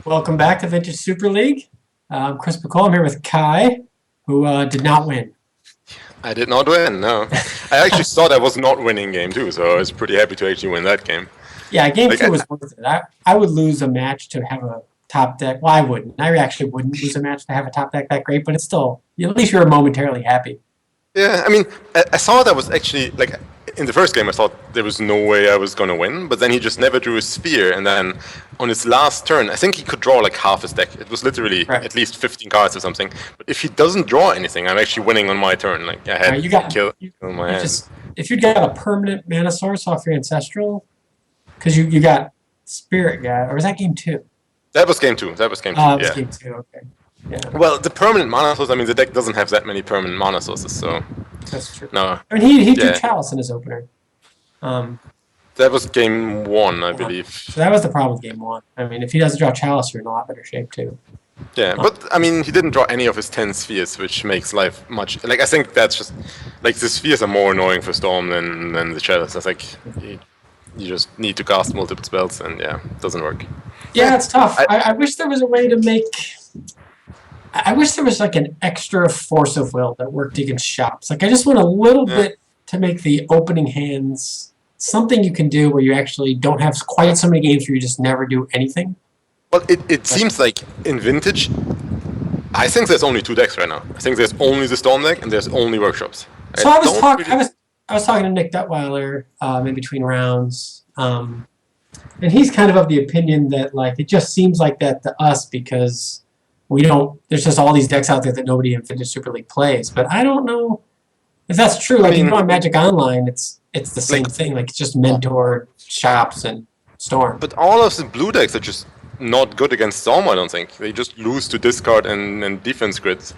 Welcome back to Vintage Super League. I'm Chris McCall. I'm here with Kai, who did not win. I did not win, no. I actually thought I was not winning game 2, so I was pretty happy to actually win that game. Yeah, game 2 was worth it. I would lose a match to have a top deck. Well, I wouldn't. I actually wouldn't lose a match to have a top deck that great, but it's still, at least you're momentarily happy. Yeah, I mean, I thought I was actually, like, in the first game I thought there was no way I was going to win, but then he just never drew a sphere, and then on his last turn, I think he could draw like half his deck. It was literally at least 15 cards or something. But if he doesn't draw anything, I'm actually winning on my turn. Like, I had kill on my hand. If you'd got a permanent mana source off your Ancestral, because you got Spirit Guide, or was that game 2? That was game 2. That was game 2, Oh, it was game 2, okay. Yeah. Well, the permanent mana source, I mean, the deck doesn't have that many permanent mana sources, so... That's true. No. I mean, he drew Chalice in his opener. That was game 1, I believe. So that was the problem with game 1. I mean, if he doesn't draw Chalice, you're in a lot better shape, too. Yeah, but, I mean, he didn't draw any of his 10 spheres, which makes life much... Like, I think that's just... Like, the spheres are more annoying for Storm than the Chalice. I think you just need to cast multiple spells, and yeah, it doesn't work. Yeah, it's tough. I wish there was a way to make... I wish there was like an extra force of will that worked against shops. Like I just want a little bit to make the opening hands something you can do where you actually don't have quite so many games where you just never do anything. Well, it seems like in Vintage, I think there's only 2 decks right now. I think there's only the Storm deck and there's only Workshops. So I was talking to Nick Detweiler in between rounds, and he's kind of the opinion that like it just seems like that to us because there's just all these decks out there that nobody in Vintage Super League plays. But I don't know if that's true. Like, if you go on Magic Online, it's the same thing. Like, it's just Mentor, Shops, and Storm. But all of the blue decks are just not good against Storm, I don't think. They just lose to discard and defense grids.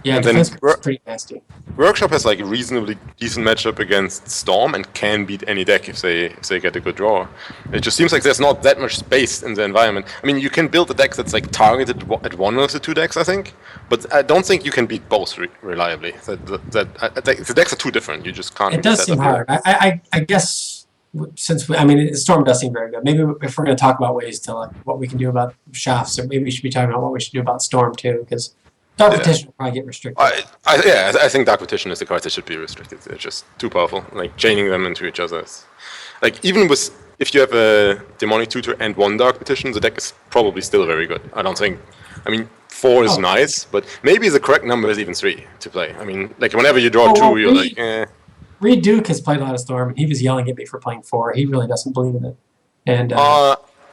Yeah, defense grid's pretty nasty. Workshop has like a reasonably decent matchup against Storm and can beat any deck if they get a good draw. It just seems like there's not that much space in the environment. I mean, you can build a deck that's like targeted at one of the 2 decks, I think, but I don't think you can beat both reliably. The decks are too different. You just can't. It does seem hard. I guess Storm does seem very good. Maybe if we're going to talk about ways to like what we can do about Shafts, or maybe we should be talking about what we should do about Storm too, because Dark Petition will probably get restricted. I think Dark Petition is the card that should be restricted. They're just too powerful. Like, chaining them into each other. Like, even if you have a Demonic Tutor and 1 Dark Petition, the deck is probably still very good. I don't think... I mean, 4 is nice, but maybe the correct number is even 3 to play. I mean, like, whenever you draw 2, you're like, eh. Reed Duke has played a lot of Storm, and he was yelling at me for playing 4. He really doesn't believe in it. And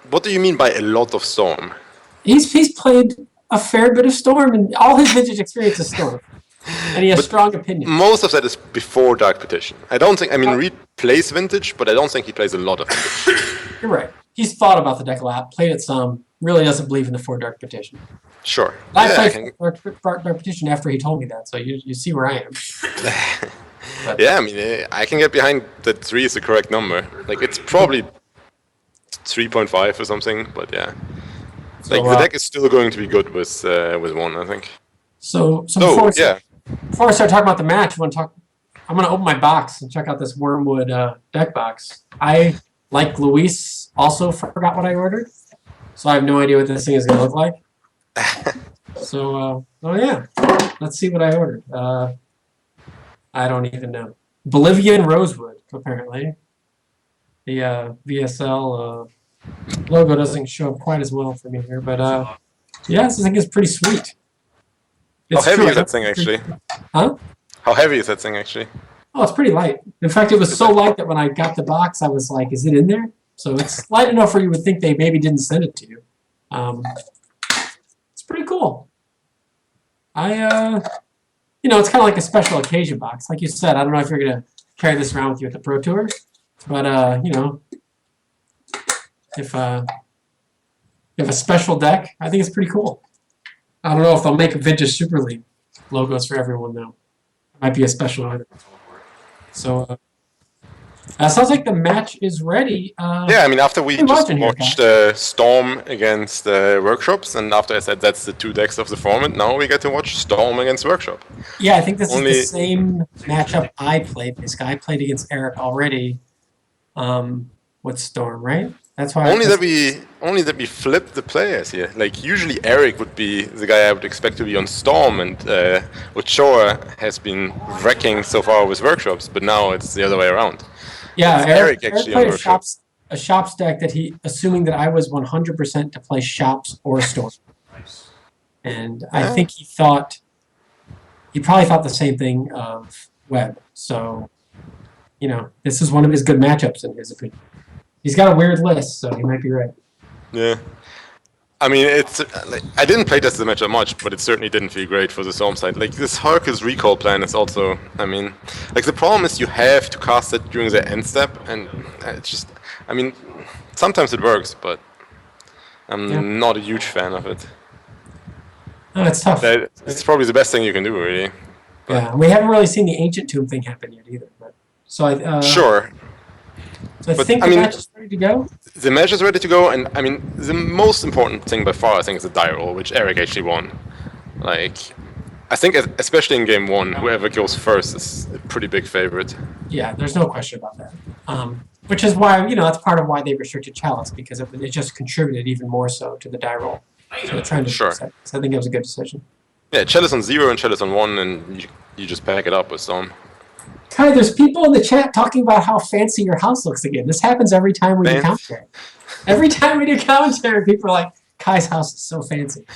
what do you mean by a lot of Storm? He's played a fair bit of Storm, and all his Vintage experience is Storm. And he has strong opinions. Most of that is before Dark Petition. I don't think... I mean, Reed plays Vintage, but I don't think he plays a lot of Vintage. You're right. He's thought about the deck a lot, played it some, really doesn't believe in the 4 Dark Petition. Sure. I played Dark Petition after he told me that, so you see where I am. Yeah, I mean, I can get behind that 3 is the correct number. Like, it's probably 3.5 or something, but yeah. So, like, the deck is still going to be good with 1, I think. So before I start talking about the match, I'm going to open my box and check out this Wormwood deck box. I, like Luis, also forgot what I ordered, so I have no idea what this thing is going to look like. So, yeah, let's see what I ordered. I don't even know. Bolivian Rosewood, apparently. The VSL logo doesn't show up quite as well for me here, but yeah, this thing is pretty sweet. How heavy is that thing, actually? Huh? How heavy is that thing, actually? Oh, it's pretty light. In fact, it was so light that when I got the box, I was like, is it in there? So it's light enough where you would think they maybe didn't send it to you. It's pretty cool. It's kind of like a special occasion box. Like you said, I don't know if you're going to carry this around with you at the Pro Tour, but, if you have a special deck, I think it's pretty cool. I don't know if they'll make a Vintage Super League logos for everyone, though. It might be a special item. So, sounds like the match is ready. Yeah, I mean, after we just watched Storm against Workshops, and after I said that's the 2 decks of the format, now we get to watch Storm against Workshop. Yeah, I think this is the same matchup I played. I played against Eric already with Storm, right? That's why. Only that we flip the players here. Like usually Eric would be the guy I would expect to be on Storm, and Ochoa has been wrecking so far with workshops, but now it's the other way around. Yeah, it's Eric actually played on workshops. a shops deck that assuming that I was 100% to play shops or Storm, and I think he probably thought the same thing of Webb. So, this is one of his good matchups in his opinion. He's got a weird list, so he might be right. Yeah. I mean, it's I didn't play this matchup much, but it certainly didn't feel great for the Storm side. Like, this Harker's recall plan is also, I mean, like, the problem is you have to cast it during the end step, and it's just, I mean, sometimes it works, but I'm not a huge fan of it. No, it's tough. It's probably the best thing you can do, really. But, yeah, we haven't really seen the Ancient Tomb thing happen yet either. But, sure. So I think the match is ready to go? The match is ready to go, and I mean, the most important thing by far, I think, is the die roll, which Eric actually won. Like, I think, especially in game one, whoever goes first is a pretty big favorite. Yeah, there's no question about that. Which is why, that's part of why they restricted Chalice, because it just contributed even more so to the die roll. So they're trying to sure. So I think it was a good decision. Yeah, Chalice on 0 and Chalice on 1, and you just pack it up with Storm. Kai, there's people in the chat talking about how fancy your house looks again. This happens every time we do commentary. Every time we do commentary, people are like, Kai's house is so fancy.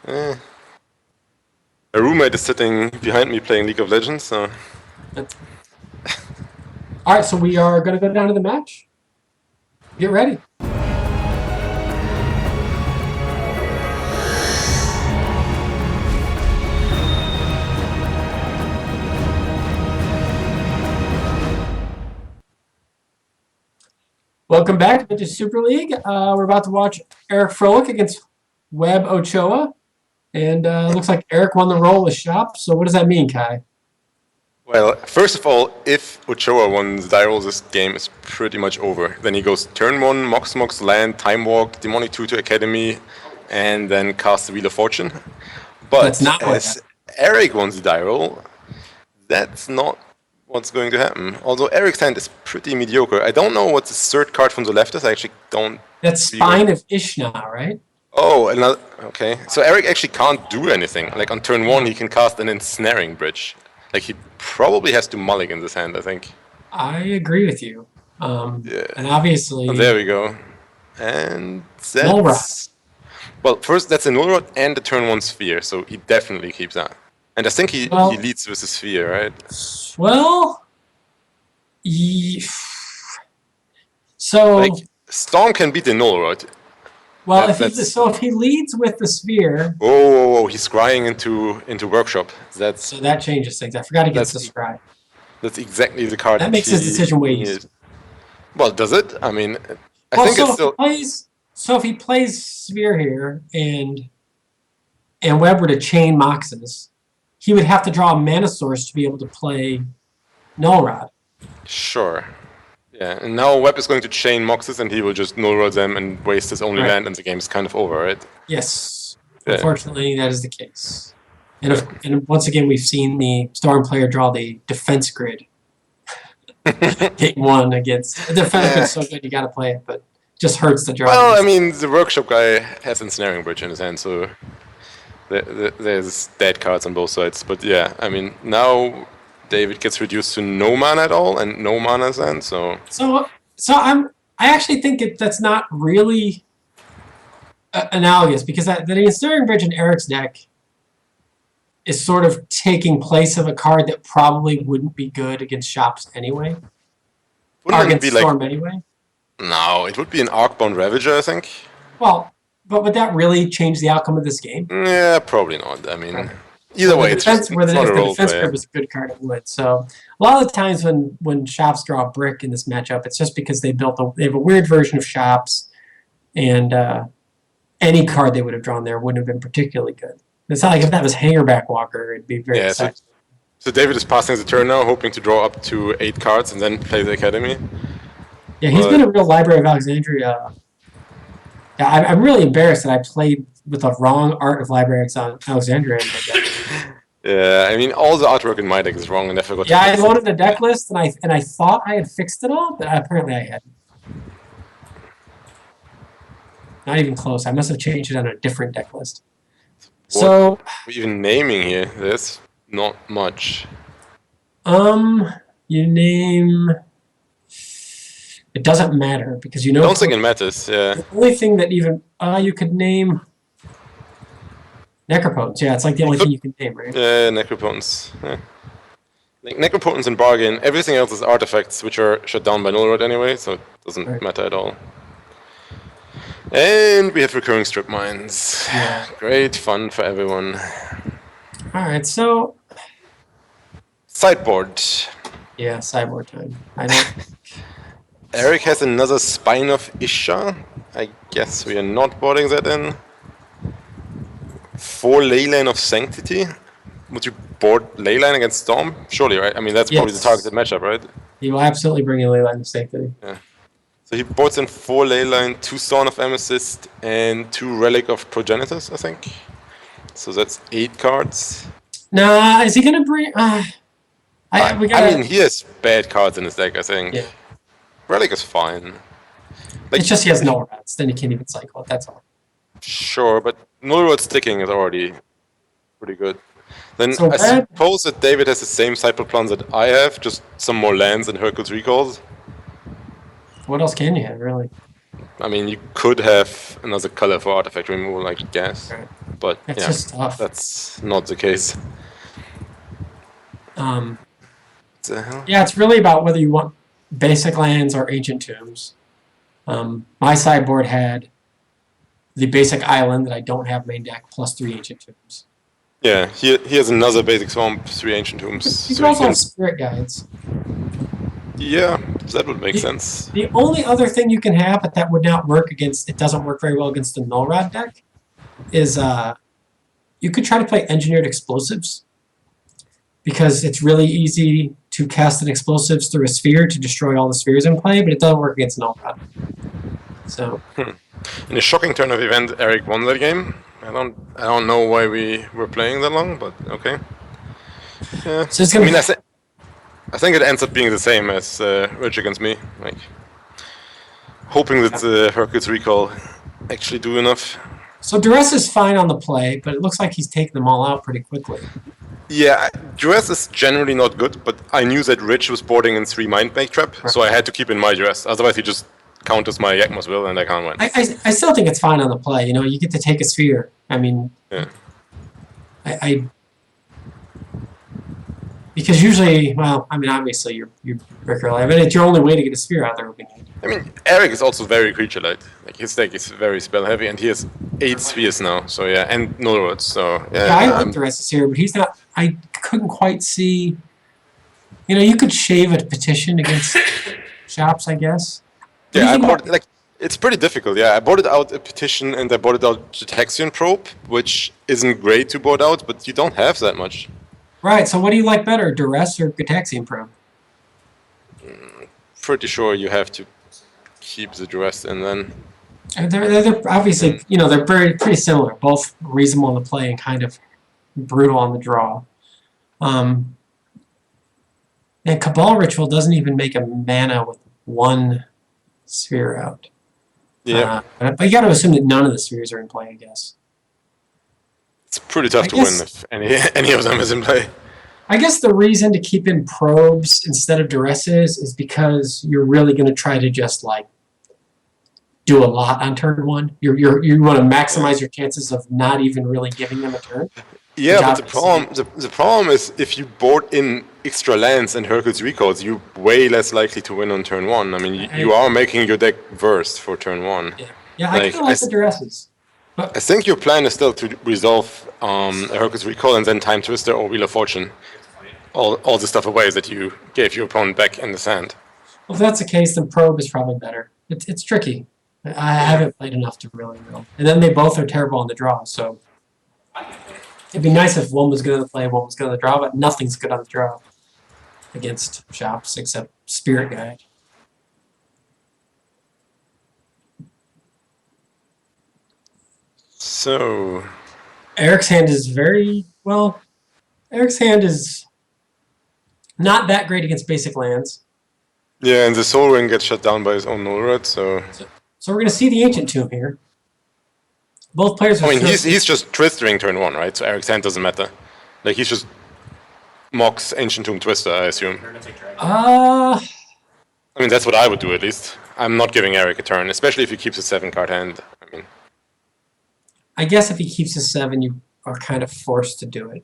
A roommate is sitting behind me playing League of Legends, so... All right, so we are going to go down to the match. Get ready. Welcome back to Super League. We're about to watch Eric Froehlich against Webb Ochoa. And looks like Eric won the roll with Shop. So what does that mean, Kai? Well, first of all, if Ochoa won the die roll, this game is pretty much over. Then he goes turn 1, Mox, Land, Time Walk, Demonic Tutor Academy, and then cast the Wheel of Fortune. But that's not as Eric won the die roll, that's not what's going to happen. Although Eric's hand is pretty mediocre. I don't know what the third card from the left is. I actually don't... That's Spine of Ishna, right? Oh, another... Okay. So Eric actually can't do anything. Like, on turn 1, he can cast an Ensnaring Bridge. Like, he probably has to mulligan this hand, I think. I agree with you. Yeah. And obviously... Oh, there we go. And that's... Well, first, that's a Null Rod and a turn 1 Sphere, so he definitely keeps that. And I think he leads with a Sphere, right? Well... So... Like, Storm can beat the Null Rod. Well, if he leads with the Sphere... Oh, he's scrying into Workshop. So that changes things. I forgot he gets the scry. That's exactly the card. That makes his decision way easier. Well, does it? I mean, I think it's still... So if he plays Sphere here, and Webb were to chain Moxes, he would have to draw a Mana Source to be able to play Null Rod. Sure. Yeah, and now Webb is going to chain Moxes, and he will just Null Rod them and waste his only land, and the game is kind of over, right? Yes. Yeah. Unfortunately, that is the case. And once again, we've seen the Storm player draw the defense grid. Game 1 against... The defense grid's so good, you got to play it, but just hurts the draw. Well, I mean, the Workshop guy has Ensnaring Bridge in his hand, so there's dead cards on both sides. But yeah, I mean, now David gets reduced to no mana at all, and no mana's end, so... So I actually think that's not really analogous, because the Ensnaring Bridge in Eric's deck is sort of taking place of a card that probably wouldn't be good against Shops anyway. Or against Storm anyway. No, it would be an Arcbound Ravager, I think. Well, but would that really change the outcome of this game? Yeah, probably not. I mean, either way, it's just the defense grid was a good card, it would. So a lot of the times when Shops draw a brick in this matchup, it's just because they have a weird version of Shops, and any card they would have drawn there wouldn't have been particularly good. It's not like if that was Hangerback Walker, it'd be very exciting. So David is passing the turn now, hoping to draw up to 8 cards and then play the Academy. Yeah, he's been a real Library of Alexandria. Yeah, I'm really embarrassed that I played with the wrong art of Library of Alexandria in my deck. Yeah, I mean, all the artwork in my deck is wrong, and I forgot. Yeah, I loaded the deck list, and I thought I had fixed it all, but apparently I hadn't. Not even close. I must have changed it on a different deck list. What So, we're even naming here, there's not much. you name. It doesn't matter because you know. I don't think it matters, yeah. The only thing that even you could name Necropotence. Yeah, it's like the only thing you can name, right? Yeah, Necropotence. Yeah. Like Necropotence and Bargain, everything else is artifacts which are shut down by Null Rod anyway, so it doesn't matter at all. And we have recurring strip mines. Yeah. Great fun for everyone. Alright, so Sideboard. yeah, sideboard time. I don't Eric has another Spine of Isha. I guess we are not boarding that in. 4 Leyline of Sanctity. Would you board Leyline against Storm? Surely, right? I mean, that's probably the targeted matchup, right? You will absolutely bring in Leyline of Sanctity. Yeah. So he boards in 4 Leyline, 2 Storm of Amethyst, and 2 Relic of Progenitors, I think. So that's 8 cards. Nah, is he gonna bring? I mean, he has bad cards in his deck, I think. Yeah. Relic is fine. Like, It's just he has no rats, then he can't even cycle it. That's all. Sure, but Null Rod sticking is already pretty good. Then So I bad? suppose that David has the same cycle plans that I have, just some more lands and Hercules recalls. What else can you have, really? I mean, you could have another color for artifact removal, I guess, Right. but It's yeah, just tough. that's not the case. Um, The hell? yeah, it's really about whether you want basic lands or ancient tombs. My sideboard had the basic island that I don't have main deck plus 3 ancient tombs. Yeah, he has another basic swamp, 3 ancient tombs. You so can also he have spirit guides. Yeah, that would make sense. The only other thing you can have, but that would not work against, it doesn't work very well against the Null Rod deck, is you could try to play Engineered Explosives, because it's really easy to cast an explosives through a sphere to destroy all the spheres in play, but it doesn't work against Null Rod. So. In a shocking turn of event, Eric won that game. I don't know why we were playing that long, but okay. Yeah. So it's gonna I think it ends up being the same as Rich against me. Like, hoping that Hercules recall actually do enough. So Duress is fine on the play, but it looks like he's taking them all out pretty quickly. Yeah, Duress is generally not good, but I knew that Rich was boarding in 3 Mind Make Trap, so I had to keep in my Duress. Otherwise, he just counters my Yakma's Will and I can't win. I still think it's fine on the play. You know, you get to take a sphere. I mean, yeah. Because usually, well, I mean, obviously you're Rick Early, but it's your only way to get a sphere out there. I mean, Eric is also very creature-light. Like, his deck is very spell-heavy, and he has 8 spheres now, so yeah, and Null Rods, so yeah. I like the rest of here, but he's not, I couldn't quite see, you know, you could shave a petition against shops, I guess. Yeah, I bought, like, it's pretty difficult, yeah. I boarded out a petition, and I boarded out Gitaxian Probe, which isn't great to board out, but you don't have that much. Right, so what do you like better, Duress or Gitaxian Probe? Pretty sure you have to keep the Duress in then. They're obviously, you know, they're pretty similar, both reasonable to play and kind of brutal on the draw. And Cabal Ritual doesn't even make a mana with 1 sphere out. Yeah. But you got to assume that none of the spheres are in play, I guess. It's pretty tough to win if any of them is in play. I guess the reason to keep in probes instead of duresses is because you're really going to try to just like do a lot on turn 1. You want to maximize your chances of not even really giving them a turn. Yeah, but the problem is if you board in extra lands and Hercules recalls, you're way less likely to win on turn 1. I mean, you are making your deck worse for turn 1. Yeah, I kind of like the duresses. I think your plan is still to resolve a Hercules recall and then Time Twister or Wheel of Fortune. All the stuff away that you gave your opponent back in the sand. Well, if that's the case, then Probe is probably better. It's tricky. I haven't played enough to really know. And then they both are terrible on the draw, so it'd be nice if one was good on the play, one was good on the draw, but nothing's good on the draw against shops except Spirit Guide. So Eric's hand is Eric's hand is not that great against basic lands. Yeah, and the Soul Ring gets shut down by his own Null Red, so So we're going to see the Ancient Tomb here. Both players are I mean, still... he's just Twistering turn 1, right? So Eric's hand doesn't matter. Like, he's just Mox Ancient Tomb Twister, I assume. I mean, that's what I would do, at least. I'm not giving Eric a turn, especially if he keeps a 7-card hand. I mean, I guess if he keeps a 7, you are kind of forced to do it.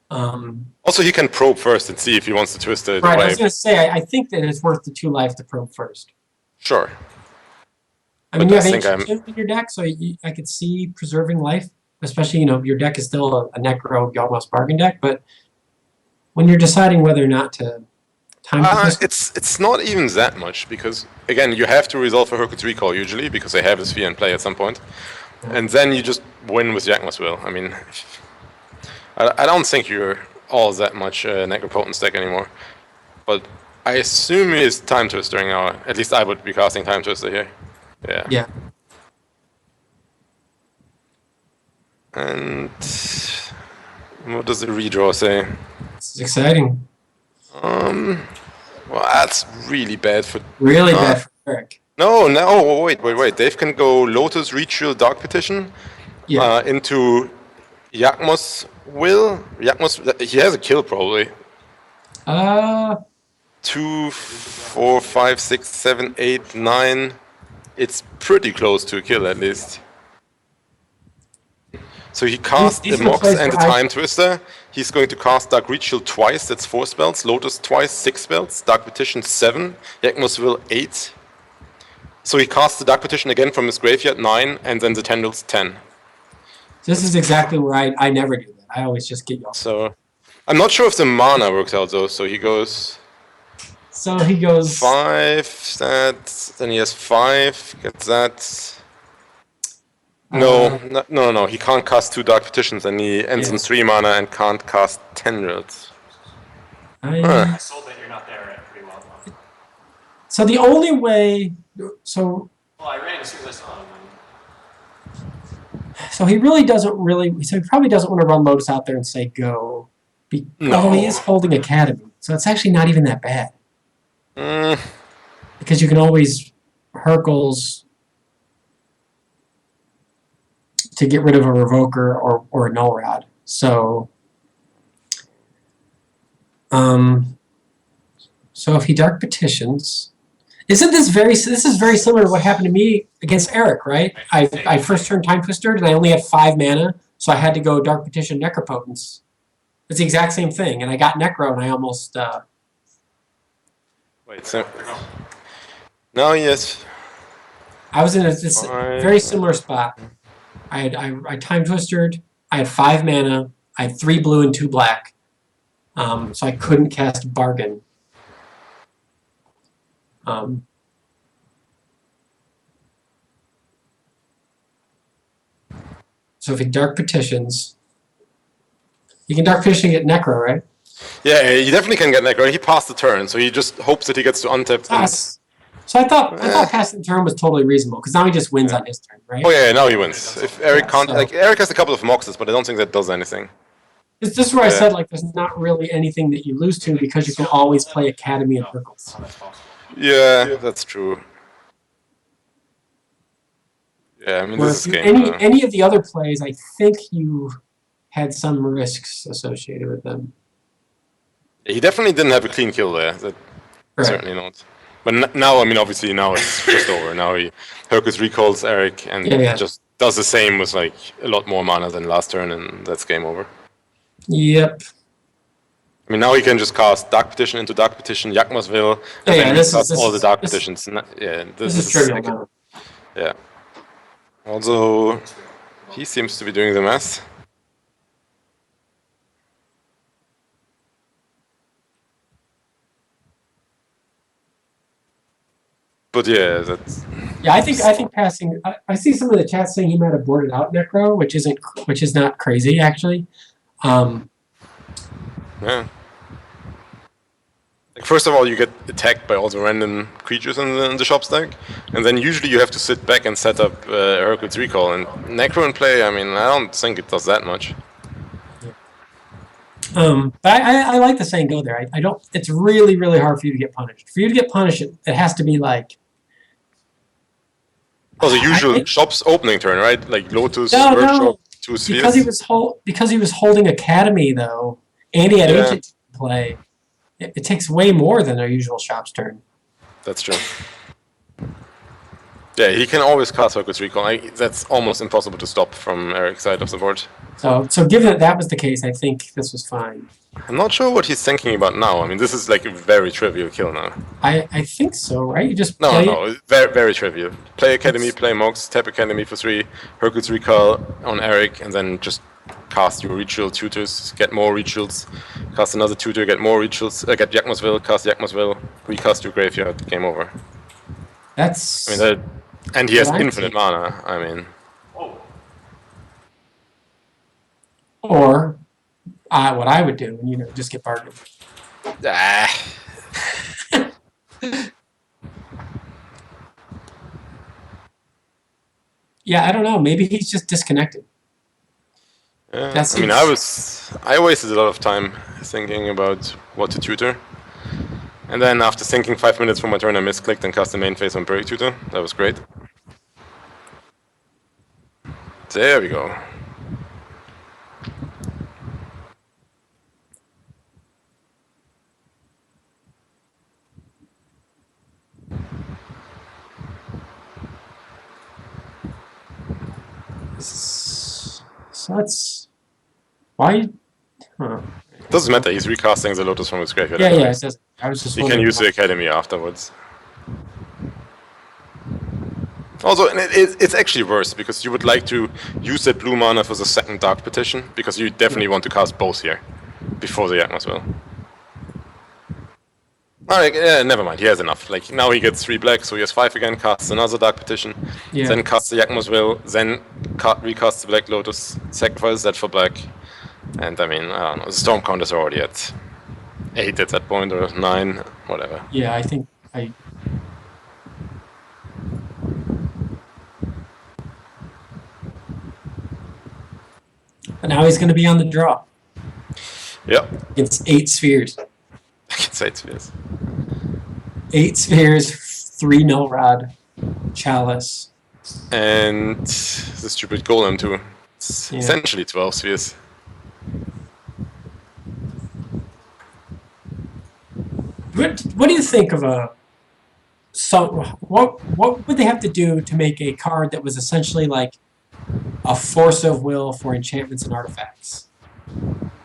also, he can probe first and see if he wants to twist it Right, away. I was going to say, I think that it's worth the 2 life to probe first. Sure. I mean, But you I have think Ancient Tomb in your deck, so I could see preserving life. Especially, you know, your deck is still a Necro Yawgmoth's Bargain deck, but when you're deciding whether or not to twist... It's not even that much, because, again, you have to resolve a Hercules Recall, usually, because they have a Sphere in play at some point. And then you just win with Yawgmoth's Will. I mean, I don't think you're all that much Necropotence deck anymore. But I assume he is Time Twistering now. At least I would be casting Time Twister here. Yeah. Yeah. And what does the redraw say? It's exciting. Well, that's really bad for... Really bad for Eric. No, wait. Dave can go Lotus, Ritual, Dark Petition into Yawgmoth's Will. He has a kill, probably. 2, 4, 5, 6, 7, 8, 9. It's pretty close to a kill, at least. So he cast the Mox and the Time Twister. He's going to cast Dark Ritual twice, that's 4 spells. Lotus twice, 6 spells. Dark Petition 7. Yawgmoth's Will 8. So he casts the Dark Petition again from his graveyard 9, and then the Tendrils 10. This is exactly where I never do that. I always just get y'all. So I'm not sure if the mana works out though. So he goes. So he goes 5. Then he has 5. Gets that. No. He can't cast 2 Dark Petitions, and he ends in 3 mana and can't cast Tendrils. I sold that you're not there pretty well. So the only way, well, I ran as soon as I saw him. So he probably doesn't want to run Lotus out there and say go. Although he is holding Academy, so it's actually not even that bad. Because you can always Hercules to get rid of a Revoker or a Null Rod. So, so if he Dark Petitions, isn't this this is very similar to what happened to me against Eric, right? I first turned Time Twister and I only had 5 mana, so I had to go Dark Petition Necropotence. It's the exact same thing, and I got Necro and I almost Wait, so now yes. I was in a very similar spot. I Time Twistered, I had 5 mana, I had 3 blue and 2 black. So I couldn't cast Bargain. So if he Dark Petitions, you can Dark Petition and get Necro, right? Yeah, he definitely can get Necro. He passed the turn, so he just hopes that he gets to untap. So I thought passing the turn was totally reasonable, because now he just wins on his turn, right? Oh yeah, now he wins. If Eric can't, Eric has a couple of Moxes, but I don't think that does anything. It's just where I said, like, there's not really anything that you lose to, because you can always play Academy and Hercules. Yeah, that's true. Yeah, I mean, this is game. Any of the other plays, I think you had some risks associated with them. He definitely didn't have a clean kill there. Certainly not. But now, I mean, obviously now it's just over. Now Hercules recalls Eric and just does the same with like a lot more mana than last turn, and that's game over. Yep. I mean, now he can just cast Dark Petition into Dark Petition, Yawgmoth's Will, and then he casts all the Dark Petitions. This is trivial. Yeah. Although he seems to be doing the math. But yeah, that's... Yeah, I think passing... I see some of the chat saying he might have boarded out Necro, which is not crazy, actually. Yeah. Like, first of all, you get attacked by all the random creatures in the shop stack, and then usually you have to sit back and set up Hercules Recall. And Necro in play, I mean, I don't think it does that much. But I like the saying go there. I don't... It's really, really hard for you to get punished. For you to get punished, it has to be like... Oh, the I usual think- shop's opening turn, right? Like Lotus, No, workshop, no. 2 spheres. Because he was holding Academy though, and he had Yeah. Ancient to play. It takes way more than our usual shop's turn. That's true. Yeah, he can always cast Focus Recall. That's almost impossible to stop from Eric's side of the board. So given that was the case, I think this was fine. I'm not sure what he's thinking about now. I mean, this is like a very trivial kill now. I think so, right? You just No, play no, very, very trivial. Play Academy, play Mox, tap Academy for 3, Hercules Recall on Eric, and then just cast your Ritual Tutors, get more Rituals, cast another Tutor, get more Rituals, get Yakmasville, cast Yakmasville, recast your Graveyard, game over. That's. I mean, and he has Right. infinite mana, I mean. Oh, Or what I would do, and just get bargained. Ah. Yeah, I don't know. Maybe he's just disconnected. Yeah, That's I mean, I wasted a lot of time thinking about what to tutor. And then after thinking 5 minutes from my turn, I misclicked and cast the main phase on Break Tutor. That was great. There we go. So that's why. Huh. Doesn't matter, he's recasting the Lotus from his graveyard. Yeah, anyway. it says. I was just. He can wondering use the Academy afterwards. Also, and it's actually worse, because you would like to use that blue mana for the second Dark Petition, because you definitely want to cast both here, before the Yakmasville. Alright, yeah, never mind, he has enough. Like, now he gets 3 black, so he has 5 again, casts another Dark Petition, Yeah. then casts the Yakmasville, then recasts the Black Lotus, sacrifices that for black, and I mean, I don't know, the Storm counters are already at 8 at that point, or 9, whatever. Yeah, I think I. But now he's going to be on the draw. Yep, It's 8 spheres. I can say it's yes. 8 spheres, 3 null rod, chalice. And the stupid golem too. It's Yeah. essentially 12 spheres. What do you think of a? So what would they have to do to make a card that was essentially like a force of will for enchantments and artifacts,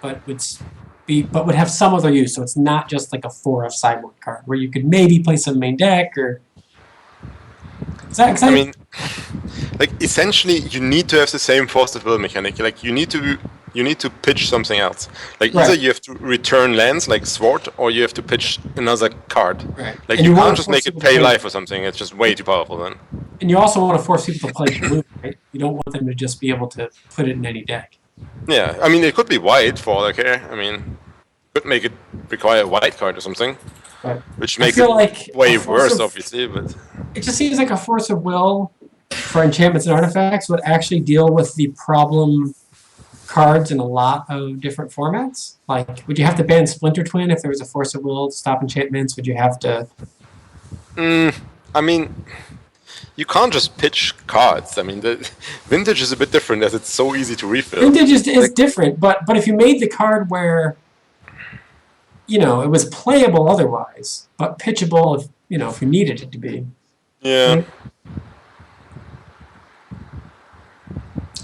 but would have some other use? So it's not just like a 4 of sideboard card where you could maybe play some main deck or. I mean, like essentially, you need to have the same force of will mechanic. Like you need to pitch something else. Like either Right. you have to return lands like Sword, or you have to pitch another card. Right. Like And you wanna can't just force make it people to pay play- life or something. It's just way too powerful then. And you also want to force people to play blue, right? You don't want them to just be able to put it in any deck. Yeah, I mean it could be white for all I care. I mean, could make it require a white card or something, But which I makes feel it like way a force worse, of- obviously. But it just seems like a force of will for enchantments and artifacts would actually deal with the problem cards in a lot of different formats. Like, would you have to ban Splinter Twin if there was a force of will to stop enchantments? Would you have to? I mean, you can't just pitch cards. I mean, the Vintage is a bit different as it's so easy to refill. Vintage is different, but if you made the card where, it was playable otherwise, but pitchable if if you needed it to be. Yeah. Right?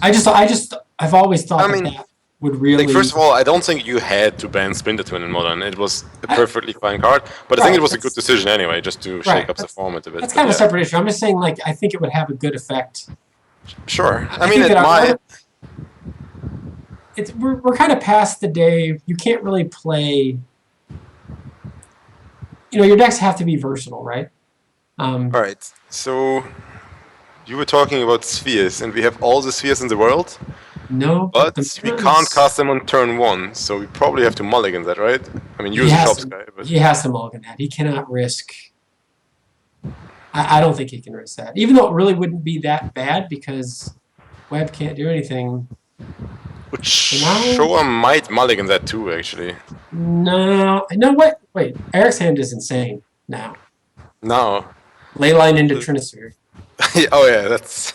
I've always thought that would really. Like, first of all, I don't think you had to ban Splinter Twin in Modern. It was a perfectly fine card, but I think Right, it was a that's- good decision anyway, just to shake up the that's- format a bit. That's but kind of a yeah. separate issue. I'm just saying, like, I think it would have a good effect. Sure. I think mean, that it might. We're kind of past the day. You can't really play. Your decks have to be versatile, right? All right. So you were talking about spheres, and we have all the spheres in the world, No, but the we mana can't is- cast them on turn 1. So we probably have to mulligan that, right? I mean, He use a has Shops to- guy, but He has to mulligan that. He cannot risk. I don't think he can risk that, even though it really wouldn't be that bad because Webb can't do anything. which No. Showa might mulligan that too, actually. No, wait. Eric's hand is insane now. Now, Leyline into Trinisphere. Oh yeah, that's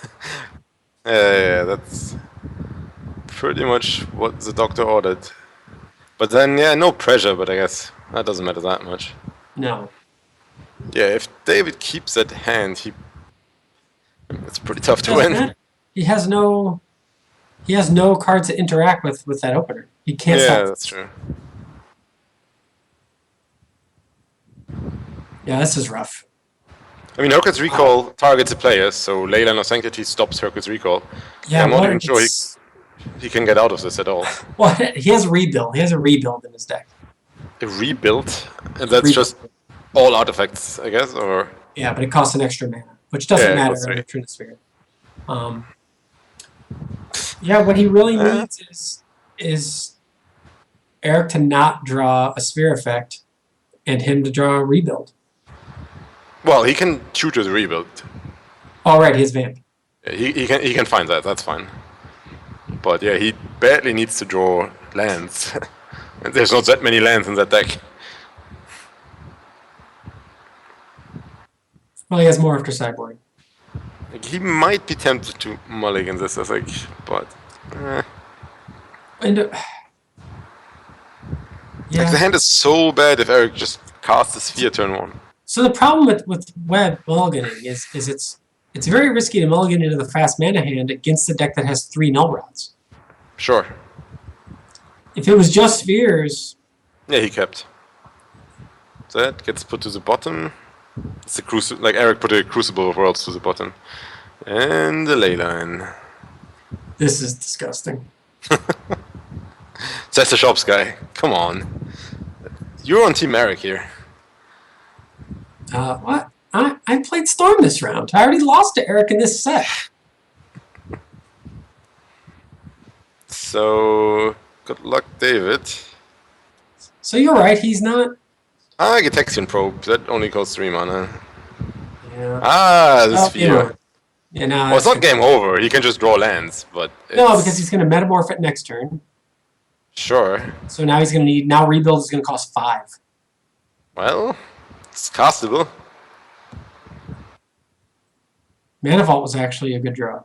pretty much what the doctor ordered. But then, yeah, no pressure, but I guess that doesn't matter that much. No. Yeah, if David keeps that hand, it's pretty tough to Doesn't win. matter. He has no cards to interact with that opener. He can't Yeah, stop. that's true. Yeah, this is rough. I mean, Hercules Recall targets a player, so Leyland of Sanctity stops Hercules Recall. Yeah, I'm not what even sure he can get out of this at all. Well, he has a rebuild. He has a rebuild in his deck. A rebuild? And that's just all artifacts, I guess, or... Yeah, but it costs an extra mana, which doesn't Yeah, it matter costs in the 3. Trinisphere. Yeah, what he really needs is Eric to not draw a sphere effect and him to draw a rebuild. Well, he can tutor the rebuild. Oh, right, his vamp. Yeah, he can find that, that's fine. But yeah, he badly needs to draw lands. And there's not that many lands in that deck. Well, he has more after sideboarding. Like, he might be tempted to mulligan this, I think, but... And, Like, the hand is so bad if Eric just casts a sphere turn 1. So the problem with Web mulliganing is it's very risky to mulligan into the fast mana hand against a deck that has 3 null rods. Sure. If it was just spheres, Yeah, he kept. That gets put to the bottom. It's a crucible, like Eric put a Crucible of Worlds to the bottom. And the ley line. this is disgusting. That's the shops guy. Come on. You're on Team Eric here. What? I played Storm this round. I already lost to Eric in this set. So, good luck, David. So you're right, he's not... Ah, Gitaxian Probe. That only costs 3 mana. Yeah. Ah, the Oh, sphere. Yeah, no, Well, it's not game over. He can just draw lands, but No, because he's going to metamorph it next turn. Sure. So now he's going to need... Now rebuild is going to cost 5. Well, it's castable. Mana Vault was actually a good draw.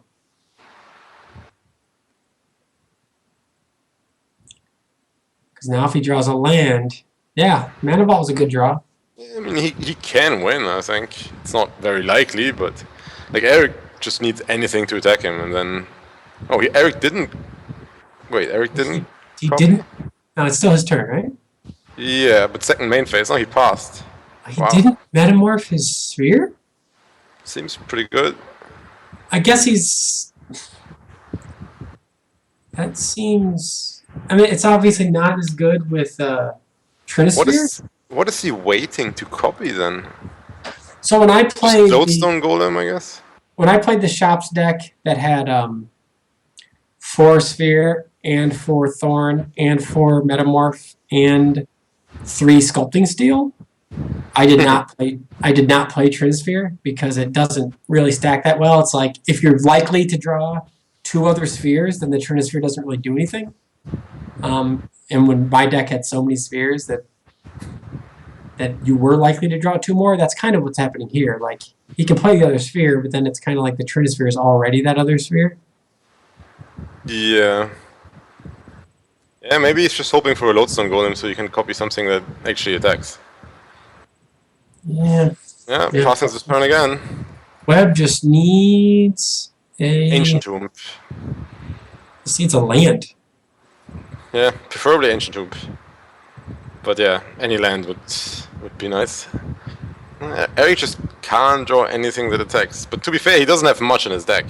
Because now if he draws a land... Yeah, Mana Vault was a good draw. I mean, he can win, I think. It's not very likely, but... Like, Eric just needs anything to attack him, and then... Oh, Eric didn't... Wait, Eric didn't... He didn't... No, it's still his turn, right? Yeah, but second main phase. No, he passed. He didn't metamorph his sphere? Seems pretty good. I guess he's... That seems... I mean, it's obviously not as good with Trinisphere. What is he waiting to copy, then? So when I played... Lodestone Golem, I guess? When I played the Shops deck that had 4 Sphere and 4 Thorn and 4 Metamorph and 3 Sculpting Steel, I did not play Trinisphere because it doesn't really stack that well. It's like if you're likely to draw 2 other spheres, then the Trinisphere doesn't really do anything. And when my deck had so many spheres that you were likely to draw 2 more, that's kind of what's happening here. Like he can play the other sphere, but then it's kind of like the Trinisphere is already that other sphere. Yeah. Yeah, maybe he's just hoping for a Lodestone Golem so you can copy something that actually attacks. Yeah. Yeah, passing this turn again. Webb just needs a... Ancient Tomb. Just needs a land. Yeah, preferably Ancient Tomb. But yeah, any land would be nice. Eric just can't draw anything that attacks. But to be fair, he doesn't have much in his deck.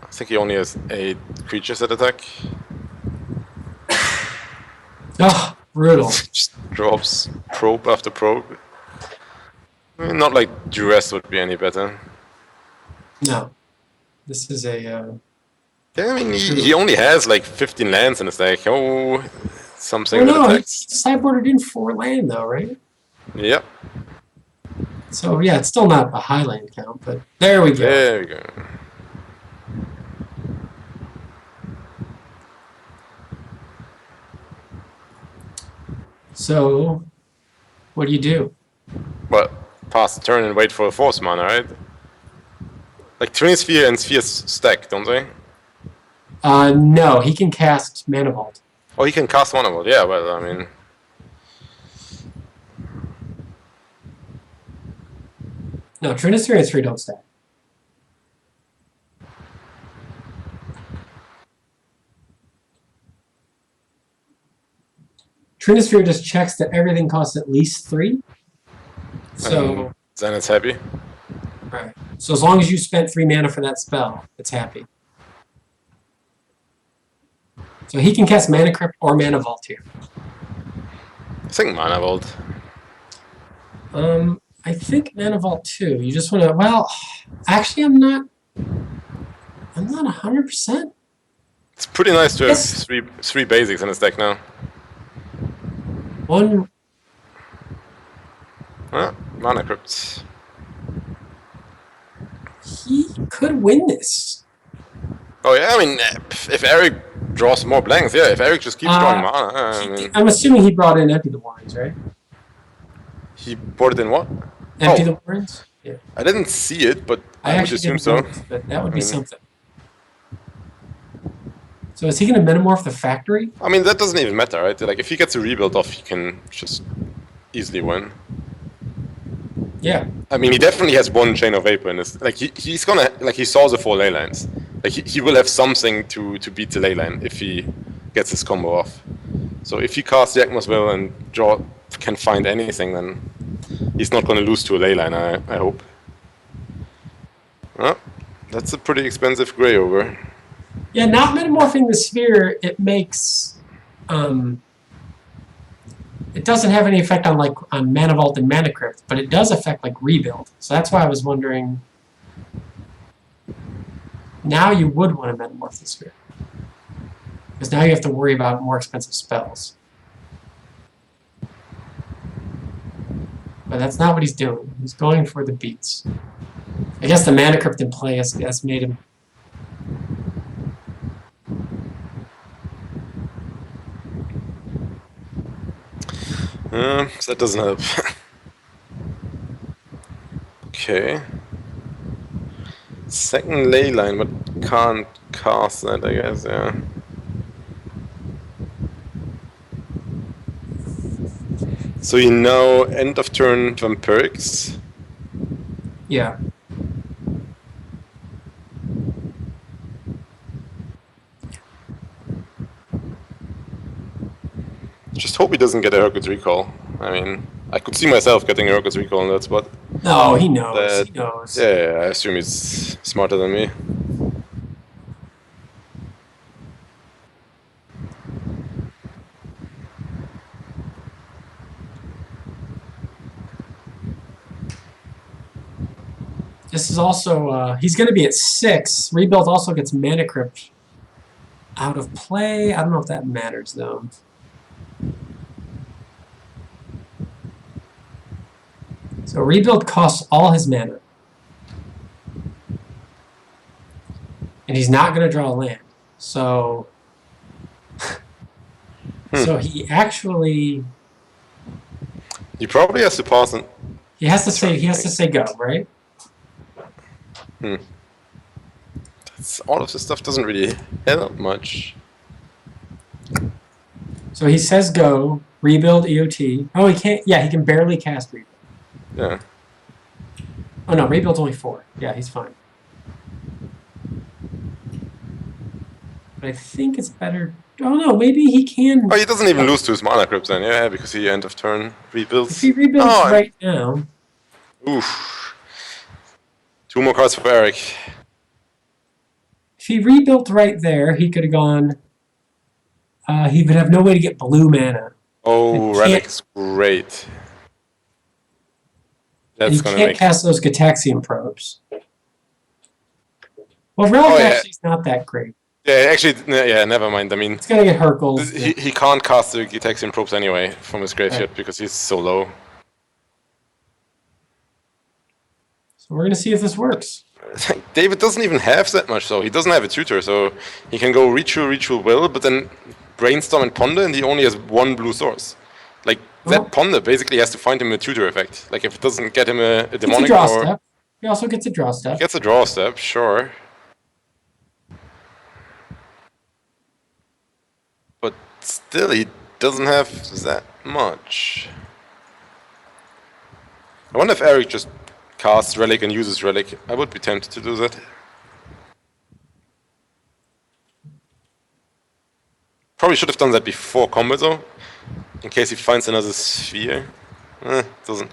I think he only has 8 creatures that attack. Oh, brutal. Just drops probe after probe. I mean, not like Duress would be any better. No. This is a... Yeah, I mean, he only has like 15 lands in his deck. Oh, something that he attacks. sideboarded in 4 land though, right? Yep. So yeah, it's still not a high land count, but there we go. There we go. So, what do you do? Well, pass the turn and wait for a force mana, right? Like Trinisphere and Sphere stack, don't they? No, he can cast Mana Vault. Oh, he can cast one of them. Yeah, well, I mean... No, Trinisphere and Sphere don't stack. Trinisphere just checks that everything costs at least 3. So then it's happy. right. So as long as you spent 3 mana for that spell, it's happy. So he can cast Mana Crypt or Mana Vault here. I think Mana Vault. I think Mana Vault too. You just want to. Well, actually, I'm not 100%. It's pretty nice to have Yes. three basics in his deck now. One. Mana Crypt. He could win this. Oh yeah, I mean, if Eric draws more blanks, yeah, if Eric just keeps drawing mana, I mean, I'm assuming he brought in Empty the Warrens, right? he brought it in what? Empty the Warrens? Yeah. I didn't see it, but I would actually assume didn't so. notice, but that would be I mean- something. So is he going to metamorph the factory? I mean, that doesn't even matter, right? Like, if he gets a rebuild off, he can just easily win. Yeah. I mean, he definitely has one Chain of Vapor in his... Like, he's gonna... Like, he saw the 4 ley lines. Like, he will have something to beat the ley line if he gets his combo off. So if he casts Yakma's Will and can find anything, then he's not gonna lose to a ley line, I hope. Well, that's a pretty expensive Grey over. Yeah, not metamorphing the sphere, it makes... it doesn't have any effect on Mana Vault and Mana Crypt, but it does affect Rebuild. So that's why I was wondering. Now you would want to metamorph the sphere, because now you have to worry about more expensive spells. But that's not what he's doing. He's going for the beats. I guess the Mana Crypt in play has made him. So that doesn't help. Okay. Second ley line, but can't cast that, I guess, yeah. So you know, end of turn Vampirics. Yeah. Just hope he doesn't get a Hercules Recall. I mean, I could see myself getting a Hercules Recall in that spot. No, he knows. He knows. Yeah, I assume he's smarter than me. This is also, he's going to be at 6. Rebuild also gets Mana Crypt out of play. I don't know if that matters, though. So Rebuild costs all his mana. And he's not going to draw a land. So... So he actually... He probably has to pass it. He has to say go, right? All of this stuff doesn't really help much. So he says go, rebuild EOT. Oh, he can't. Yeah, he can barely cast rebuild. Yeah. Oh no, rebuild's only 4. Yeah, he's fine. But I think it's better. Oh no, maybe he can. Oh, he doesn't even lose to his Mana Crypt then, yeah, because he end of turn rebuilds. If he rebuilds right now. Oof. 2 more cards for Eric. If he rebuilt right there, he could have gone. He would have no way to get blue mana. Oh, Relic's great. And That's he gonna can't make. cast those Gataxian probes. Well, Relic actually is not that great. Yeah, actually, yeah, never mind. I mean, It's gonna get Hercules. he can't cast the Gitaxian probes anyway from his graveyard because he's so low. So we're gonna see if this works. David doesn't even have that much, though. He doesn't have a tutor, so he can go Ritual Will, but then Brainstorm and Ponder, and he only has 1 blue source. Like, that Ponder basically has to find him a tutor effect. Like, if it doesn't get him a It's a demonic draw or... step. He also gets a draw He step. gets a draw step, sure. But still, he doesn't have that much. I wonder if Eric just casts Relic and uses Relic. I would be tempted to do that. Probably should have done that before combat though, in case he finds another sphere. Doesn't.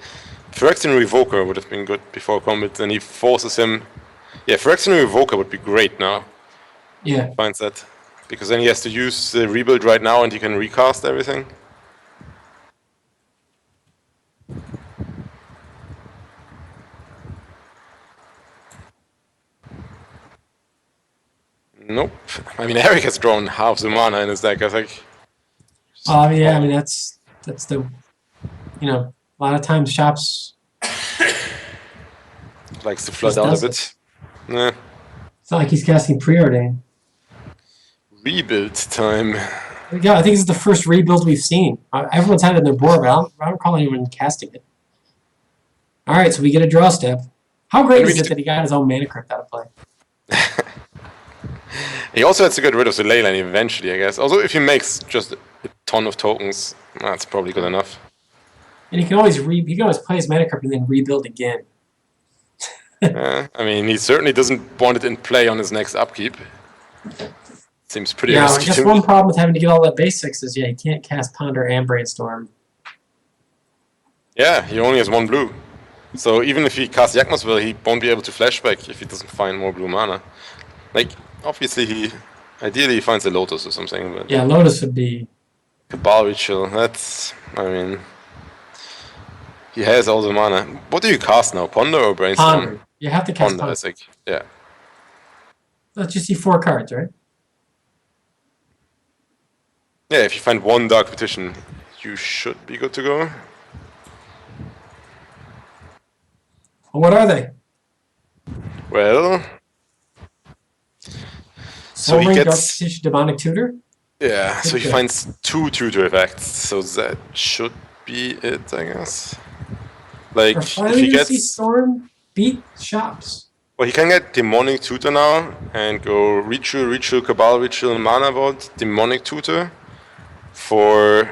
Phyrexian Revoker would have been good before combat, then he forces him. Yeah, Phyrexian Revoker would be great now. Yeah. Finds that. Because then he has to use the rebuild right now and he can recast everything. Nope. I mean, Eric has drawn half the mana in his deck, I think. Yeah, I mean, that's the, a lot of times shops Likes to flood just out a does bit. Yeah. It's not like he's casting preordain. Rebuild time. Yeah, I think this is the first rebuild we've seen. Everyone's had it in their board, but I don't recall anyone casting it. All right, so we get a draw step. How great is it that he got his own mana crypt out of play? He also has to get rid of the leyline eventually, I guess. Also, if he makes just a ton of tokens, that's probably good enough. And he can always play his mana crypt and then rebuild again. I mean, he certainly doesn't want it in play on his next upkeep. Seems pretty risky. I guess one problem with having to get all that basics is, he can't cast Ponder and Brainstorm. Yeah, he only has one blue. So even if he casts Yakmasville, he won't be able to flashback if he doesn't find more blue mana. Like, obviously, ideally he finds a Lotus or something. But yeah, Lotus would be... Cabal Ritual, that's, I mean... He has all the mana. What do you cast now, Ponder or Brainstorm? Ponder. You have to cast Ponder. I think, yeah. Let's just see 4 cards, right? Yeah, if you find one Dark Petition, you should be good to go. Well, what are they? Well... So he Dark gets... Petition, Demonic Tutor? Yeah, so he finds 2 tutor effects, so that should be it, I guess. Like, if he gets... see Storm beat shops. Well, he can get Demonic Tutor now, and go Ritual, Cabal Ritual, Mana Vault, Demonic Tutor, for,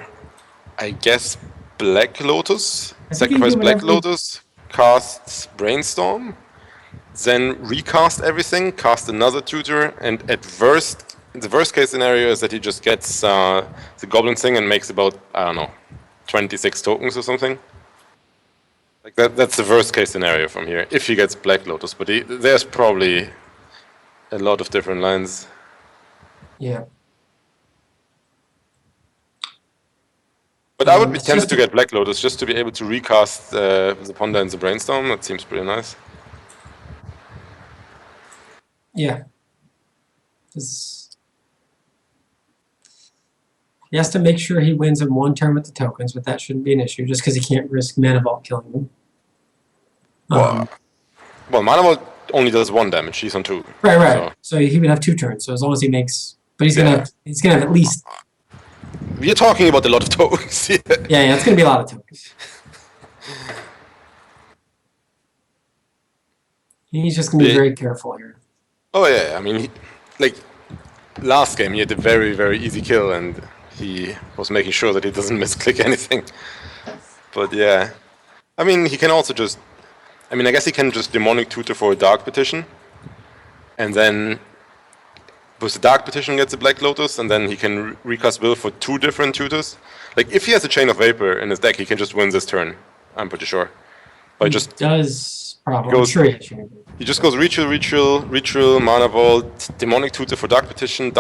I guess, Black Lotus. Sacrifice Black Lotus, cast Brainstorm, then recast everything, cast another tutor, and the worst case scenario is that he just gets the Goblin thing and makes about, I don't know, 26 tokens or something. Like that's the worst case scenario from here, if he gets Black Lotus, but there's probably a lot of different lines. Yeah. But I would be tempted to get Black Lotus just to be able to recast the Ponder and the Brainstorm. That seems pretty nice. Yeah. He has to make sure he wins in 1 turn with the tokens, but that shouldn't be an issue, just because he can't risk Mana Vault killing them. Well, Mana Vault only does 1 damage. He's on 2. Right. So he would have 2 turns. So as long as he makes, but he's gonna have at least. We're talking about a lot of tokens. Yeah, it's gonna be a lot of tokens. He's just gonna be very careful here. Oh yeah, I mean, like last game he had a very, very easy kill, and he was making sure that he doesn't misclick anything. But yeah, I mean, he can also just, I mean, I guess he can just Demonic Tutor for a Dark Petition, and then with the Dark Petition gets a Black Lotus, and then he can recast Will for 2 different tutors. Like if he has a Chain of Vapor in his deck, he can just win this turn. I'm pretty sure. But just does probably. I'm sure he just goes Ritual, Mana Vault, Demonic Tutor for Dark Petition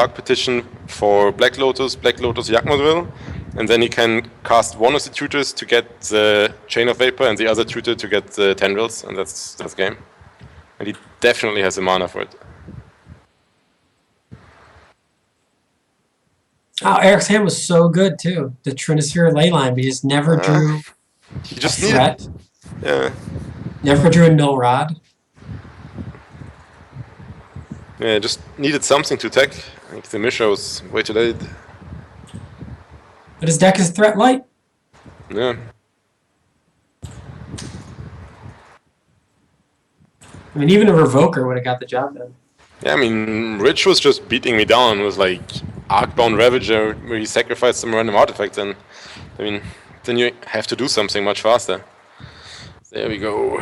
for Black Lotus, Yakmodville, and then he can cast one of the tutors to get the Chain of Vapor and the other tutor to get the Tendrils, and that's game. And he definitely has the mana for it. Oh, Eric's hand was so good too. The Trinisphere Leyline, but he just never drew he just a threat. Yeah. Never drew a Null Rod. Yeah, just needed something to attack. I think the Misha was way too late. But his deck is threat light. Yeah. I mean, even a Revoker would have got the job done. Yeah, I mean, Rich was just beating me down with like Arcbound Ravager, where he sacrificed some random artifact, and I mean, then you have to do something much faster. There we go.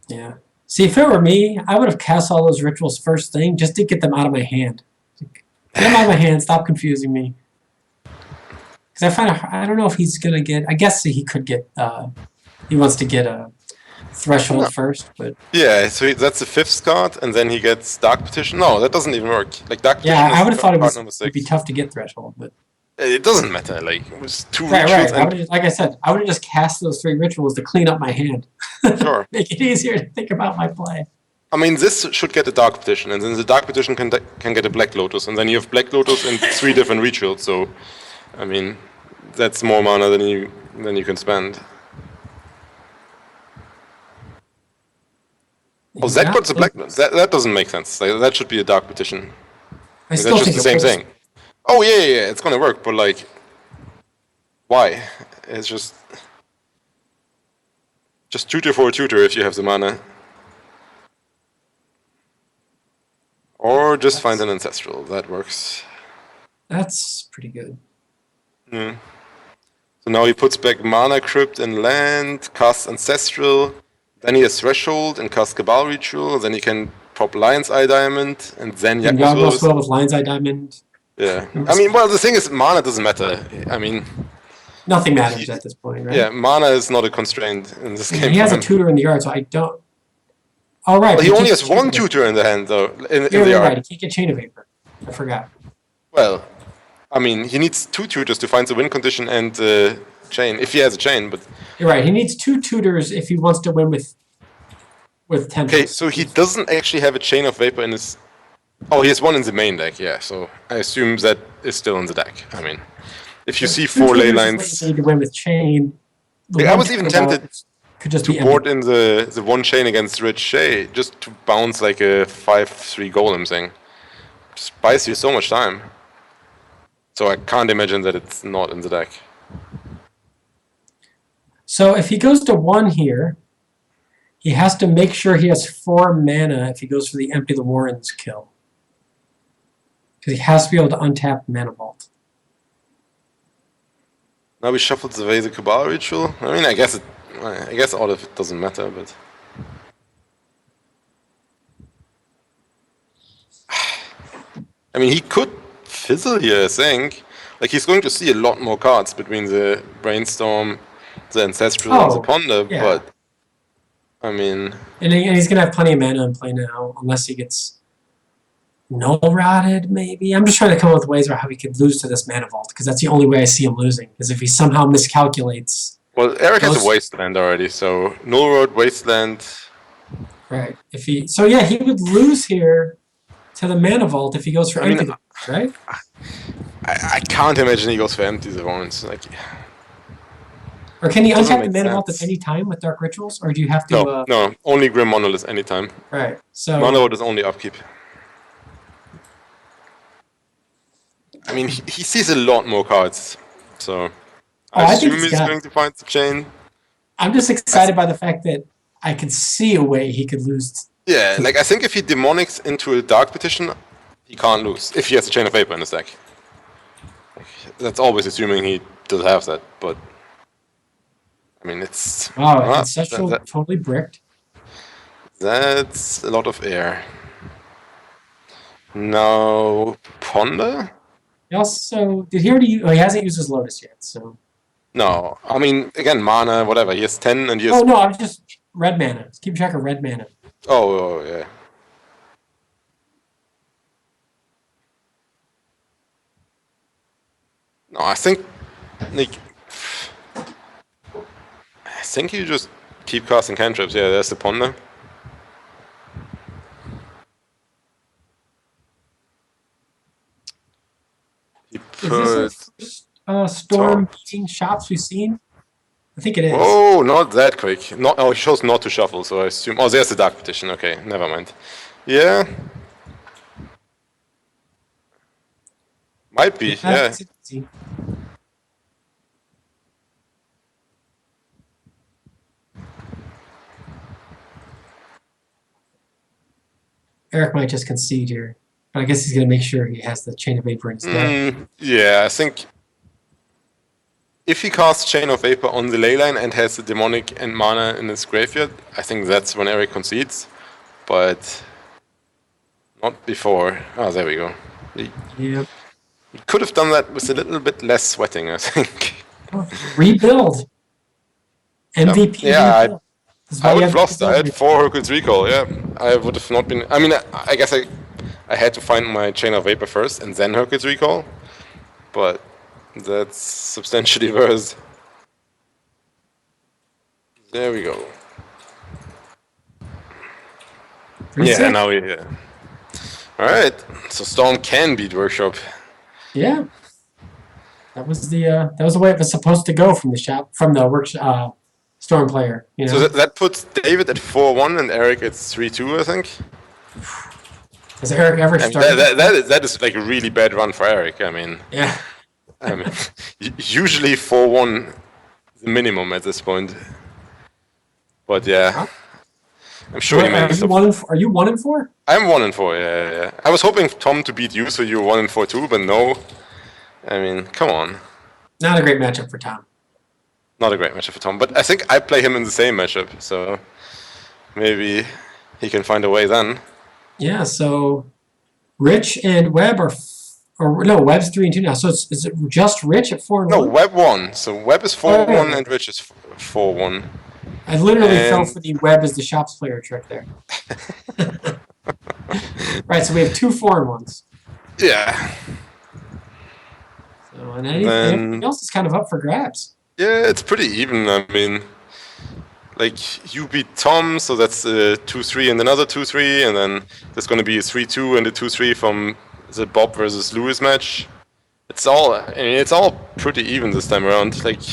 Yeah. See, if it were me, I would have cast all those rituals first thing just to get them out of my hand. Get them out of my hand. Stop confusing me. Because I don't know if he's gonna get. I guess he could get. He wants to get a threshold first, but yeah. So that's the 5th card, and then he gets Dark Petition. No, that doesn't even work. Like Dark Petition. Yeah, I would have thought it would be tough to get threshold, but it doesn't matter. Like it was 2 right. rituals. I would have, like I said, I would have just cast those 3 rituals to clean up my hand. Sure. Make it easier to think about my play. I mean, this should get a Dark Petition, and then the Dark Petition can get a Black Lotus, and then you have Black Lotus and 3 different rituals. So, I mean, that's more mana than you can spend. Oh, that got the Black. That doesn't make sense. Like, that should be a Dark Petition. I still that's just think the same thing. Oh yeah, it's gonna work, but like, why? It's just tutor for a tutor if you have the mana. Or just find an ancestral. That works. That's pretty good. Yeah. So now he puts back Mana Crypt and land, casts Ancestral, then he has Threshold and casts Cabal Ritual, then he can pop Lion's Eye Diamond, and then Yagmoth's Will with Lion's Eye Diamond. Yeah. I mean, well, the thing is, mana doesn't matter. I mean... Nothing matters at this point, right? Yeah, mana is not a constraint in this game. He has a tutor in the yard, so I don't... Oh, right. Well, he only has 1 tutor in the hand, though, in the You're yard. right, he can't get Chain of Vapor. I forgot. Well, I mean, he needs 2 tutors to find the win condition and chain, if he has a chain, but... You're right, he needs 2 tutors if he wants to win with Tempest. Okay, so he doesn't actually have a Chain of Vapor in his... Oh, he has 1 in the main deck, yeah, so I assume that is still in the deck. I mean, if you see 4 ley lines... You need to win with Chain. I was even tempted could just to be board in the 1 chain against Rich Shea, just to bounce like a 5-3 golem thing. Just buys you so much time. So I can't imagine that it's not in the deck. So if he goes to 1 here, he has to make sure he has 4 mana if he goes for the Empty the Warrens kill. Because he has to be able to untap Mana Vault. Now we shuffled away the Cabal Ritual. I mean, I guess all of it doesn't matter, but... I mean, he could fizzle here, I think. Like, he's going to see a lot more cards between the Brainstorm, the Ancestral, and the Ponder, yeah. but... I mean... And he's going to have plenty of mana in play now, unless he gets null rotted, maybe. I'm just trying to come up with ways where how he could lose to this Mana Vault, because that's the only way I see him losing, is if he somehow miscalculates. Well, Eric has a Wasteland already, so Null Road, Wasteland... Right. So yeah, he would lose here to the Mana Vault if he goes for Empty, right? I can't imagine he goes for Empty the Warrens. Like, or can he untap the Mana Vault at any time with Dark Rituals, or do you have to? No, only Grim Monolith anytime. Right. So Mana Vault is only upkeep. I mean, he sees a lot more cards, so I assume he's going to find the chain. I'm just excited by the fact that I can see a way he could lose. Yeah, like I think if he demonics into a Dark Petition, he can't lose if he has a Chain of Vapor in his deck. That's always assuming he does have that, but I mean it's... Wow, Ancestral totally bricked. That's a lot of air. Now Ponder? He also did he already? He hasn't used his Lotus yet, so. No, I mean again, mana, whatever. He has 10, and he has. Oh no, I'm just red mana. Let's keep track of red mana. Oh yeah. No, I think you just keep casting cantrips. Yeah, there's the Ponder. Is this the first storm beating shots we've seen? I think it is. Oh, not that quick. He chose not to shuffle, so I assume... Oh, there's the Dark Petition. Okay, never mind. Yeah. Might be, yeah. See. Eric might just concede here, but I guess he's going to make sure he has the Chain of Vapor instead. Yeah, I think if he casts Chain of Vapor on the ley line and has the Demonic and Mana in his graveyard, I think that's when Eric concedes. But not before. Oh, there we go. Yep. He could have done that with a little bit less sweating, I think. Rebuild. MVP. Yeah, rebuild. I would have lost. I had 4 Hercules Recall, yeah. I would have not been... I mean, I guess I had to find my Chain of Vapor first and then Hercules Recall. But that's substantially worse. There we go. Yeah, now we... Yeah. Alright, so Storm can beat Workshop. Yeah. That was the way it was supposed to go from the workshop Storm player. You know? So that puts David at 4-1 and Eric at 3-2, I think. Has Eric ever started? That is like a really bad run for Eric. I mean, yeah. I mean, usually 4-1 the minimum at this point. But yeah, I'm sure he managed. Are you 1-4? I'm 1-4. Yeah. I was hoping Tom to beat you, so you were 1-4 too, but no. I mean, come on. Not a great matchup for Tom. Not a great matchup for Tom, but I think I play him in the same matchup, so maybe he can find a way then. Yeah, so Rich and Webb no, Webb's 3-2 now. So is it just Rich at 4-1? No, Webb won. So Webb is 4-1 and Rich is 4-1. I literally fell for the Webb as the shops player trick there. Right, so we have 2 4-1s. Yeah. So and anything else is kind of up for grabs. Yeah, it's pretty even. I mean, like you beat Tom, so that's a 2-3 and another 2-3, and then there's going to be a 3-2 and a 2-3 from the Bob versus Lewis match. It's all pretty even this time around. Like,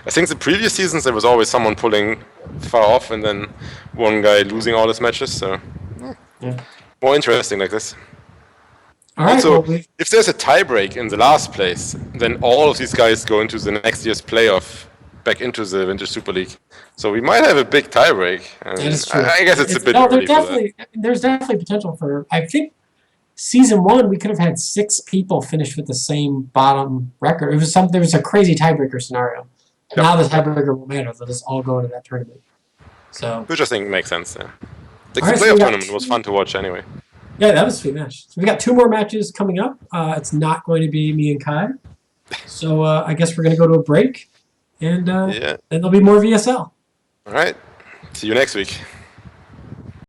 I think the previous seasons there was always someone pulling far off and then one guy losing all his matches. So more interesting like this. All right, also, if there's a tiebreak in the last place, then all of these guys go into the next year's playoff back into the Winter Super League. So we might have a big tiebreak. That is true. I guess it's a bit early for that. There's definitely potential for. I think season 1 we could have had 6 people finish with the same bottom record. There was a crazy tiebreaker scenario. Yep. Now the tiebreaker won't matter. They'll just all go into that tournament. So, which I think makes sense. Yeah. The playoff tournament was fun to watch anyway. Yeah, that was a sweet match. So we got 2 more matches coming up. It's not going to be me and Kai. So I guess we're going to go to a break. And then there'll be more VSL. All right. See you next week.